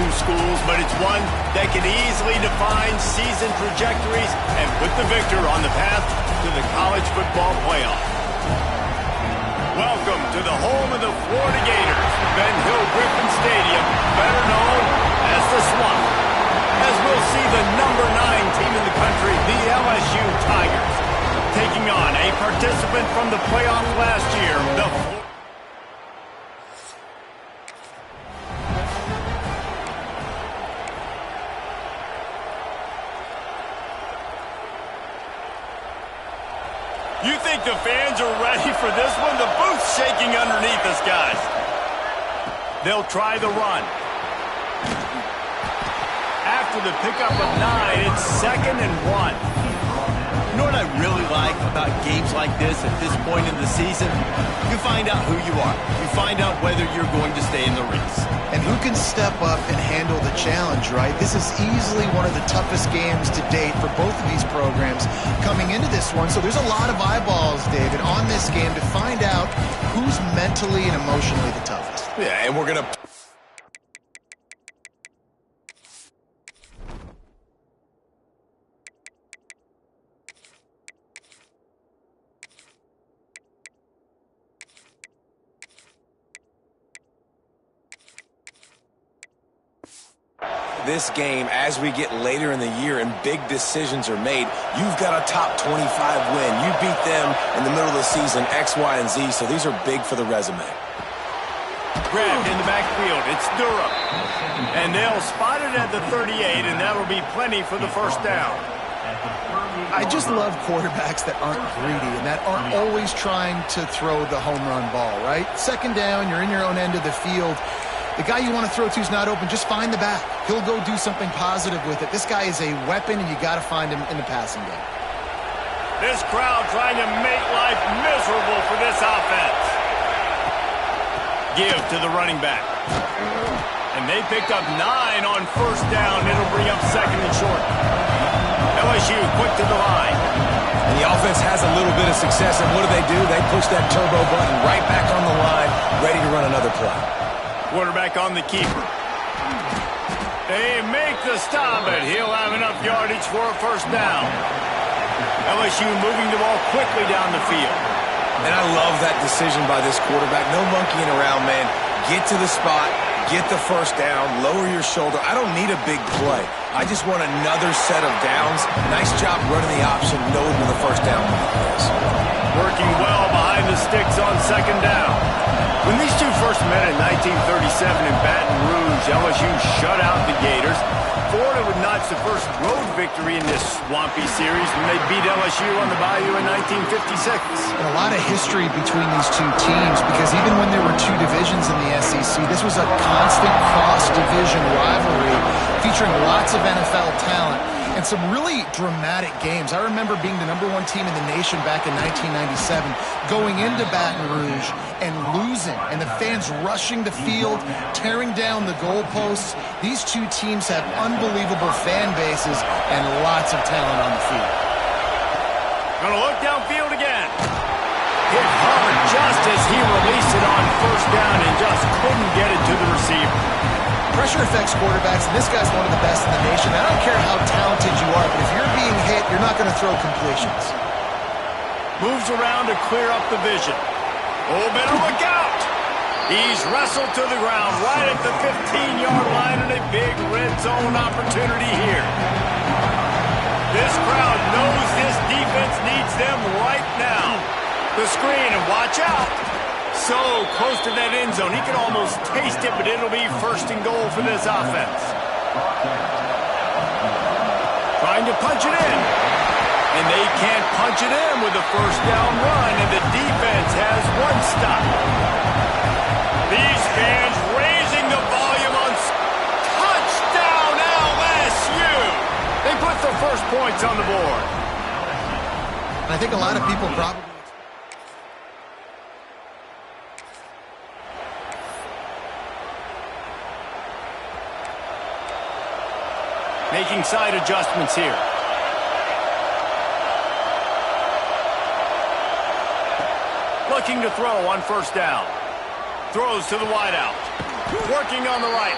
two schools, but it's one that can easily define season trajectories and put the victor on the path to the college football playoff. Welcome to the home of the Florida Gators, Ben Hill Griffin Stadium, better known as the Swamp, as we'll see the number 9 team in the country, the LSU Tigers, taking on a participant from the playoff last year, the You think the fans are ready for this one? The booth's shaking underneath us, guys. They'll try the run. After the pickup of 9, it's 2nd and 1. You know what I really like about games like this at this point in the season? You find out who you are. You find out whether you're going to stay in the race. And who can step up and handle the challenge, right? This is easily one of the toughest games to date for both of these programs coming into this one. So there's a lot of eyeballs, David, on this game to find out who's mentally and emotionally the toughest. Yeah, and we're going to... This game, as we get later in the year and big decisions are made, you've got a top 25 win. You beat them in the middle of the season, X, Y, and Z, so these are big for the resume. Grabbed in the backfield, it's Durham. And they'll spot it at the 38, and that'll be plenty for the first down. I just love quarterbacks that aren't greedy and that aren't always trying to throw the home run ball, right? 2nd down, you're in your own end of the field. The guy you want to throw to is not open. Just find the back. He'll go do something positive with it. This guy is a weapon, and you got to find him in the passing game. This crowd trying to make life miserable for this offense. Give to the running back. And they picked up 9 on first down. It'll bring up 2nd and short. LSU quick to the line. And the offense has a little bit of success, and what do? They push that turbo button right back on the line, ready to run another play. Quarterback on the keeper. They make the stop, but he'll have enough yardage for a first down. LSU moving the ball quickly down the field. And I love that decision by this quarterback. No monkeying around, man. Get to the spot, get the first down, lower your shoulder. I don't need a big play. I just want another set of downs. Nice job running the option, knowing where the first down is. Working well behind the sticks on 2nd down. When these two first met in 1937 in Baton Rouge, LSU shut out the Gators. Florida would notch the first road victory in this swampy series when they beat LSU on the Bayou in 1956. And a lot of history between these two teams because even when there were 2 divisions in the SEC, this was a constant cross-division rivalry featuring lots of NFL talent and some really dramatic games. I remember being the #1 team in the nation back in 1997, going into Baton Rouge and losing, and the fans rushing the field, tearing down the goalposts. These two teams have unbelievable fan bases and lots of talent on the field. Gonna look downfield again. Hit hard just as he released it on first down and just couldn't get it to the receiver. Pressure affects quarterbacks, and this guy's one of the best in the nation. I don't care how talented you are, but if you're being hit, you're not going to throw completions. Moves around to clear up the vision. Oh, better look out! He's wrestled to the ground right at the 15-yard line, and a big red zone opportunity here. This crowd knows this defense needs them right now. The screen, and watch out! So close to that end zone. He can almost taste it, but it'll be 1st and goal for this offense. Trying to punch it in. And they can't punch it in with a first down run, and the defense has 1 stop. These fans raising the volume on touchdown LSU. They put the first points on the board. I think a lot of people probably... Making side adjustments here. Looking to throw on first down. Throws to the wideout. Working on the right.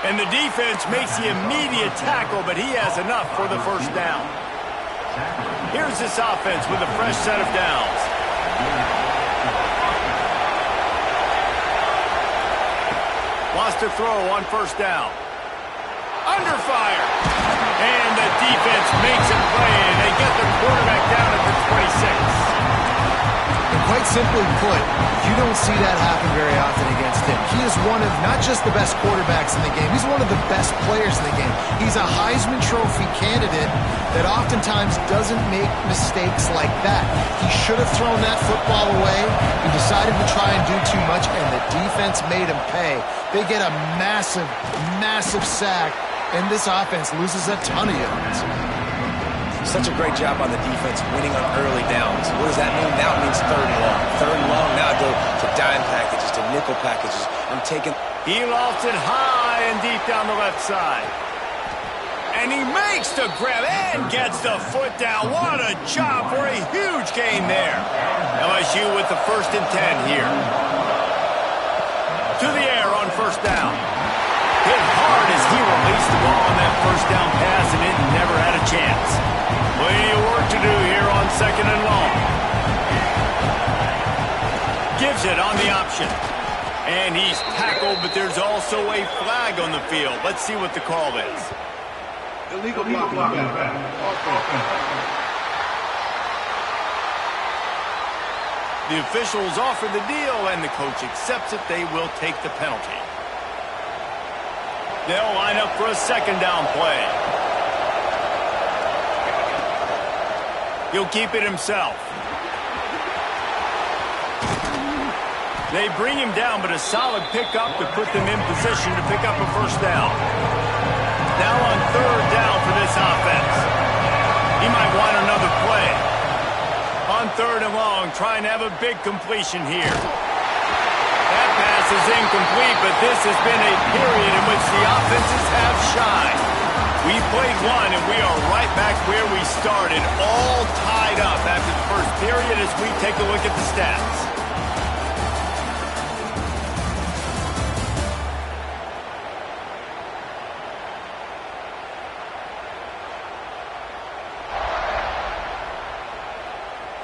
And the defense makes the immediate tackle, but he has enough for the first down. Here's this offense with a fresh set of downs. Wants to throw on first down. Under fire. And the defense makes a play, and they get the quarterback down at the 26. And quite simply put, you don't see that happen very often against him. He is one of not just the best quarterbacks in the game, he's one of the best players in the game. He's a Heisman Trophy candidate that oftentimes doesn't make mistakes like that. He should have thrown that football away. He decided to try and do too much, and the defense made him pay. They get a massive, massive sack, and this offense loses a ton of yards. Such a great job on the defense winning on early downs. What does that mean? Now it means third and long. Third and long, now I go to dime packages, to nickel packages. I'm taking... He lofts it high and deep down the left side. And he makes the grab and gets the foot down. What a job for a huge gain there. LSU with the 1st and 10 here. To the air on first down. Hit hard as he released the ball on that first down pass, and it never had a chance. Plenty of work to do here on 2nd and long. Gives it on the option. And he's tackled, but there's also a flag on the field. Let's see what the call is. Illegal blocking. The officials offer the deal, and the coach accepts it. They will take the penalty. They'll line up for a 2nd down play. He'll keep it himself. They bring him down, but a solid pickup to put them in position to pick up a first down. Now on 3rd down for this offense. He might want another play. On 3rd and long, trying to have a big completion here. That pass is incomplete, but this has been a period in which the offenses have shined. We played one, and we are right back where we started, all tied up after the first period as we take a look at the stats.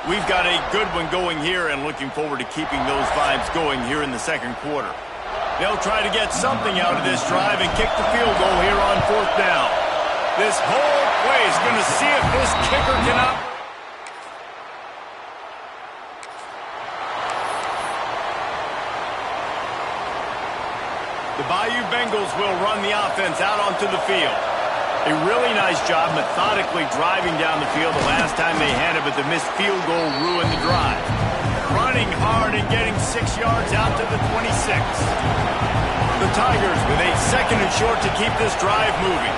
We've got a good one going here and looking forward to keeping those vibes going here in the 2nd quarter. They'll try to get something out of this drive and kick the field goal here on 4th down. This whole play is going to see if this kicker can up. The Bayou Bengals will run the offense out onto the field. A really nice job methodically driving down the field the last time they had it, but the missed field goal ruined the drive. Running hard and getting 6 yards out to the 26. The Tigers with a 2nd and short to keep this drive moving.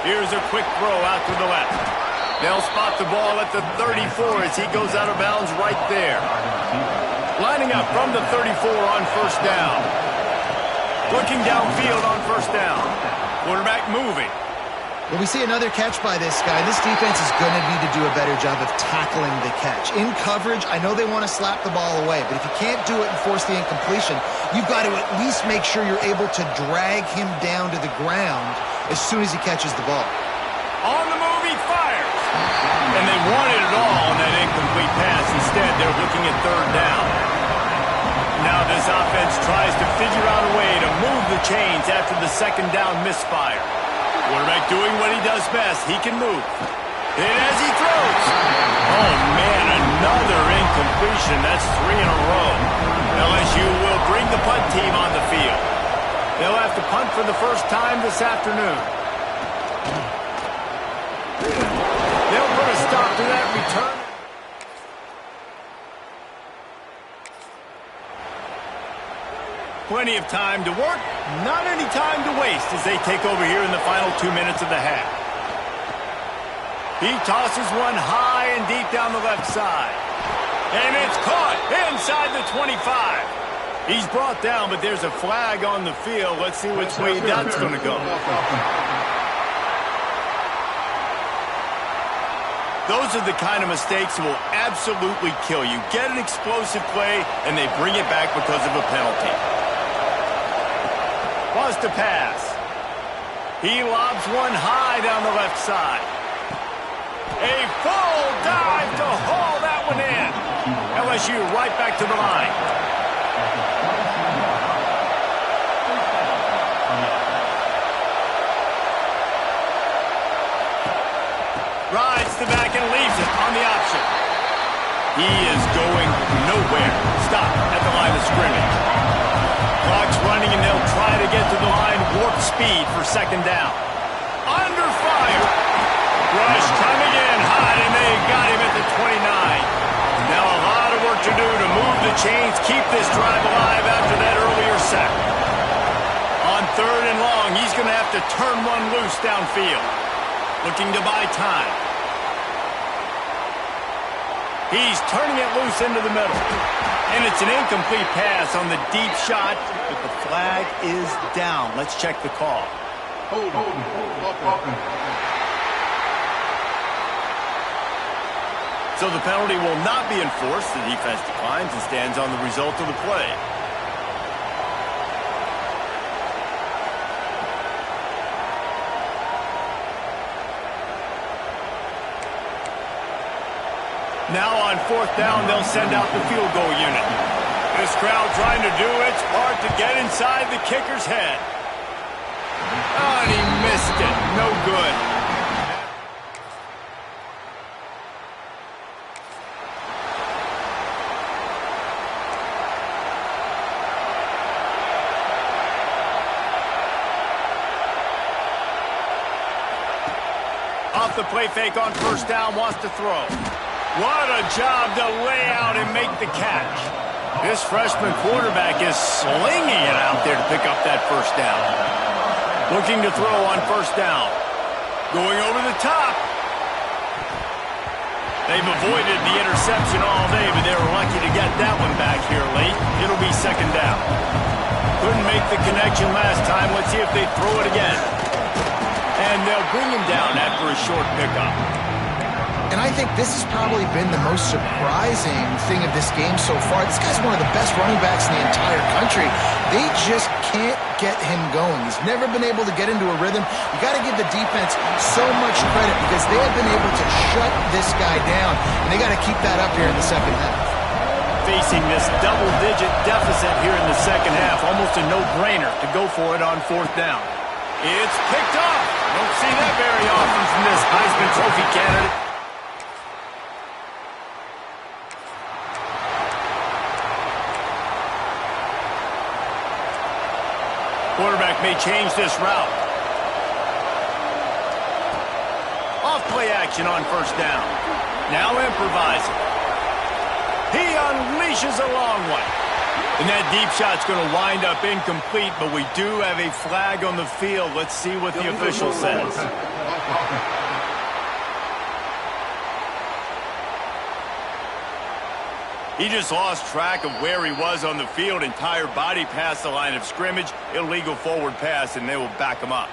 Here's a quick throw out to the left. They'll spot the ball at the 34 as he goes out of bounds right there. Lining up from the 34 on first down. Looking downfield on first down. Quarterback moving. Well, we see another catch by this guy. This defense is going to need to do a better job of tackling the catch. In coverage, I know they want to slap the ball away, but if you can't do it and force the incompletion, you've got to at least make sure you're able to drag him down to the ground as soon as he catches the ball. On the move, he fires. And they wanted it all on that incomplete pass. Instead, they're looking at 3rd down. Now this offense tries to figure out a way to move the chains after the 2nd down misfire. Quarterback doing what he does best. He can move. And as he throws. Oh, man, another incompletion. That's 3 in a row. LSU will bring the punt team on the field. They'll have to punt for the first time this afternoon. They'll put a stop to that return. Plenty of time to work, not any time to waste as they take over here in the final 2 minutes of the half. He tosses one high and deep down the left side. And it's caught inside the 25. He's brought down, but there's a flag on the field. Let's see which way that's going to go. Those are the kind of mistakes that will absolutely kill you. Get an explosive play, and they bring it back because of a penalty. to pass. He lobs one high down the left side. A full dive to haul that one in. LSU right back to the line. Rides the back and leaves it on the option. He is going nowhere. Stop at the line of scrimmage. Clock's running and they'll try to get to the line. Warp speed for second down. Under fire. Rush coming in hot and they got him at the 29. Now a lot of work to do to move the chains, keep this drive alive after that earlier sack. On third and long, he's going to have to turn one loose downfield. Looking to buy time. He's turning it loose into the middle. And it's an incomplete pass on the deep shot, but the flag is down. Let's check the call. Hold on. So the penalty will not be enforced. The defense declines and stands on the result of the play. Now on fourth down, they'll send out the field goal unit. This crowd trying to do its part to get inside the kicker's head. Oh, and he missed it. No good. Off the play fake on first down, wants to throw. What a job to lay out and make the catch. This freshman quarterback is slinging it out there to pick up that first down. Looking to throw on first down. Going over the top. They've avoided the interception all day, but they were lucky to get that one back here late. It'll be second down. Couldn't make the connection last time. Let's see if they throw it again. And they'll bring him down after a short pickup. And I think this has probably been the most surprising thing of this game so far. This guy's one of the best running backs in the entire country. They just can't get him going. He's never been able to get into a rhythm. You got to give the defense so much credit because they have been able to shut this guy down, and they got to keep that up here in the second half. Facing this double-digit deficit here in the second half, almost a no-brainer to go for it on fourth down. It's picked off. Don't see that very often from this Heisman Trophy candidate. Quarterback may change this route. Off play action on first down. Now improvising. He unleashes a long one. And that deep shot's going to wind up incomplete, but we do have a flag on the field. Let's see what the official says. He just lost track of where he was on the field. Entire body past the line of scrimmage. Illegal forward pass, and they will back him up.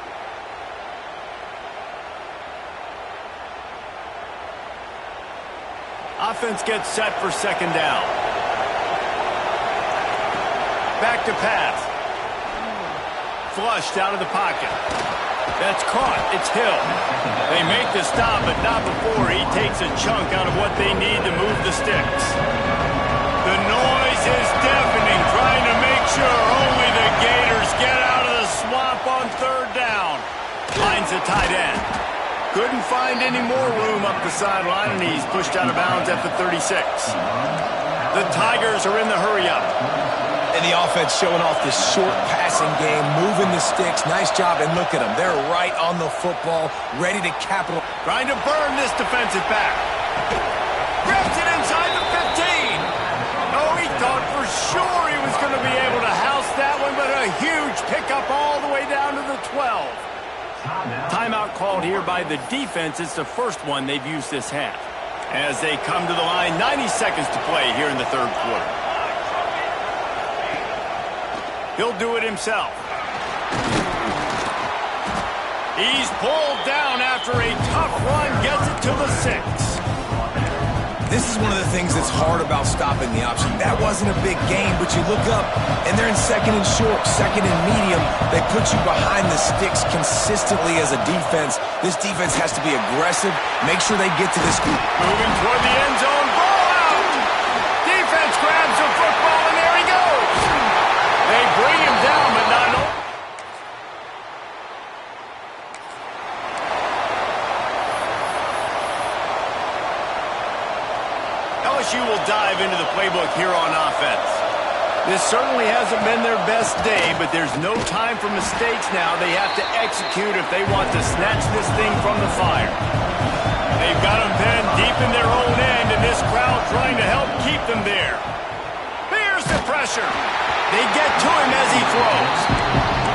Offense gets set for second down. Back to pass. Flushed out of the pocket. That's caught. It's Hill. They make the stop, but not before he takes a chunk out of what they need to move the sticks. The noise is deafening, trying to make sure only the Gators get out of the swamp on third down. Finds the tight end. Couldn't find any more room up the sideline, and he's pushed out of bounds at the 36. The Tigers are in the hurry-up. And the offense showing off this short passing game, moving the sticks. Nice job, and look at them. They're right on the football, ready to capitalize. Trying to burn this defensive back. Grabs it inside the 15. Oh, he thought for sure he was going to be able to house that one, but a huge pickup all the way down to the 12. Timeout called here by the defense. It's the first one they've used this half. As they come to the line, 90 seconds to play here in the third quarter. He'll do it himself. He's pulled down after a tough run, gets it to the 6. This is one of the things that's hard about stopping the option. That wasn't a big gain, but you look up, and they're in second and short, second and medium. They put you behind the sticks consistently as a defense. This defense has to be aggressive. Make sure they get to this group. Moving toward the end zone. Ball out. Defense grabs the football, and there he goes. They bring him down, but not only. LSU will dive into the playbook here on offense. This certainly hasn't been their best day, but there's no time for mistakes now. They have to execute if they want to snatch this thing from the fire. They've got them pinned deep in their own end, and this crowd trying to help keep them there. Here's the pressure. They get to him as he throws.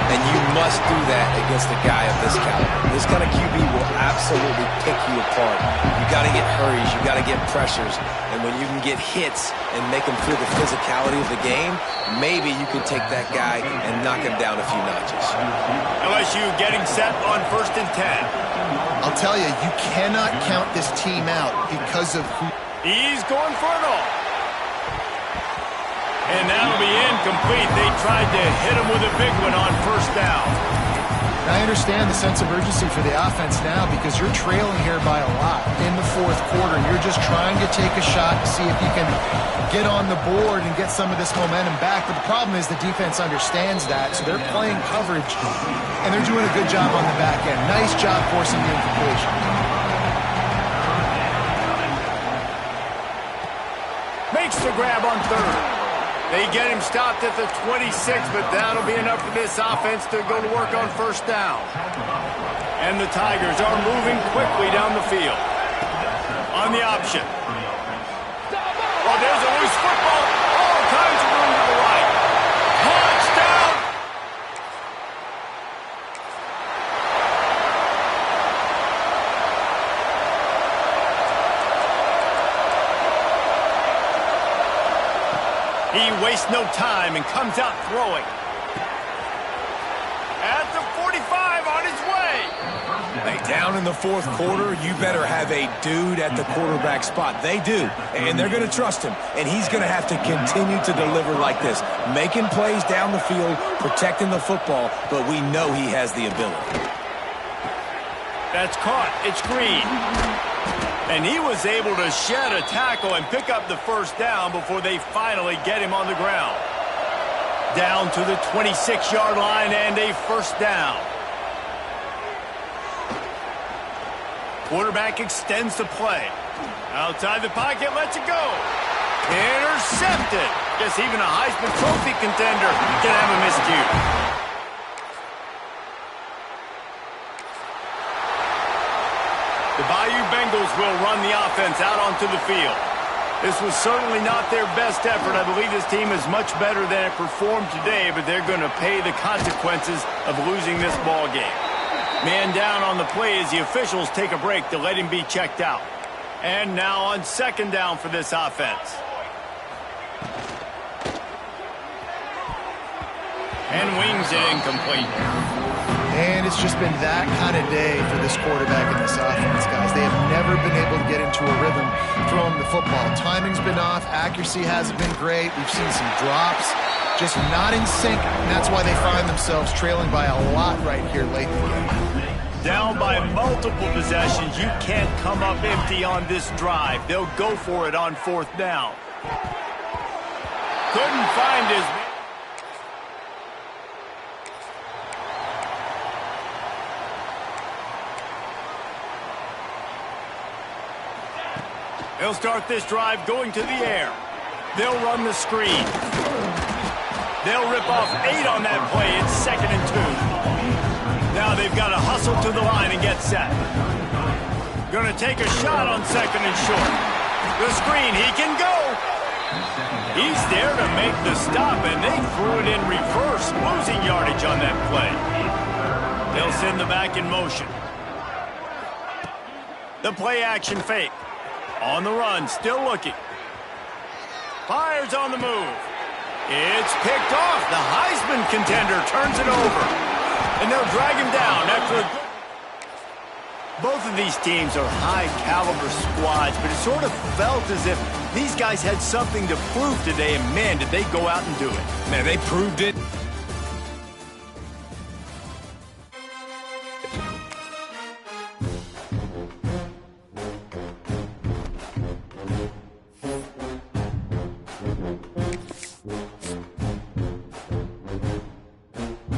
And you must do that against a guy of this caliber. This kind of QB will absolutely pick you apart. You got to get hurries. You got to get pressures. And when you can get hits and make him feel the physicality of the game, maybe you can take that guy and knock him down a few notches. LSU getting set on 1st and 10. I'll tell you, you cannot count this team out because of who. He's going for it all. And that'll be incomplete. They tried to hit him with a big one on 1st down. I understand the sense of urgency for the offense now because you're trailing here by a lot in the 4th quarter. You're just trying to take a shot to see if you can get on the board and get some of this momentum back. But the problem is the defense understands that, so they're playing coverage, and they're doing a good job on the back end. Nice job forcing the incompletion. Makes the grab on 3rd. They get him stopped at the 26, but that'll be enough for this offense to go to work on 1st down. And the Tigers are moving quickly down the field. On the option. Oh, there's a loose football. All kinds of room to the right. Touchdown! He wastes no time and comes out throwing. At the 45, on his way. Hey, down in the 4th quarter, you better have a dude at the quarterback spot. They do, and they're going to trust him, and he's going to have to continue to deliver like this, making plays down the field, protecting the football, but we know he has the ability. That's caught. It's Green. And he was able to shed a tackle and pick up the 1st down before they finally get him on the ground. Down to the 26-yard line and a 1st down. Quarterback extends the play. Outside the pocket, lets it go. Intercepted. Guess even a Heisman Trophy contender can have a miscue. The Bayou Bengals will run the offense out onto the field. This was certainly not their best effort. I believe this team is much better than it performed today, but they're going to pay the consequences of losing this ball game. Man down on the play as the officials take a break to let him be checked out. And now on 2nd down for this offense. And wings it incomplete. And it's just been that kind of day for this quarterback and this offense, guys. They have never been able to get into a rhythm throwing the football. Timing's been off. Accuracy hasn't been great. We've seen some drops. Just not in sync, and that's why they find themselves trailing by a lot right here late in the game. Down by multiple possessions. You can't come up empty on this drive. They'll go for it on 4th down. Couldn't find his... They'll start this drive going to the air. They'll run the screen. They'll rip off 8 on that play. It's 2nd and 2. Now they've got to hustle to the line and get set. Going to take a shot on 2nd and short. The screen, he can go. He's there to make the stop, and they threw it in reverse, losing yardage on that play. They'll send the back in motion. The play action fake. On the run, still looking. Fires on the move. It's picked off. The Heisman contender turns it over. And they'll drag him down after a good... Both of these teams are high-caliber squads, but it sort of felt as if these guys had something to prove today, and man, did they go out and do it. Man, they proved it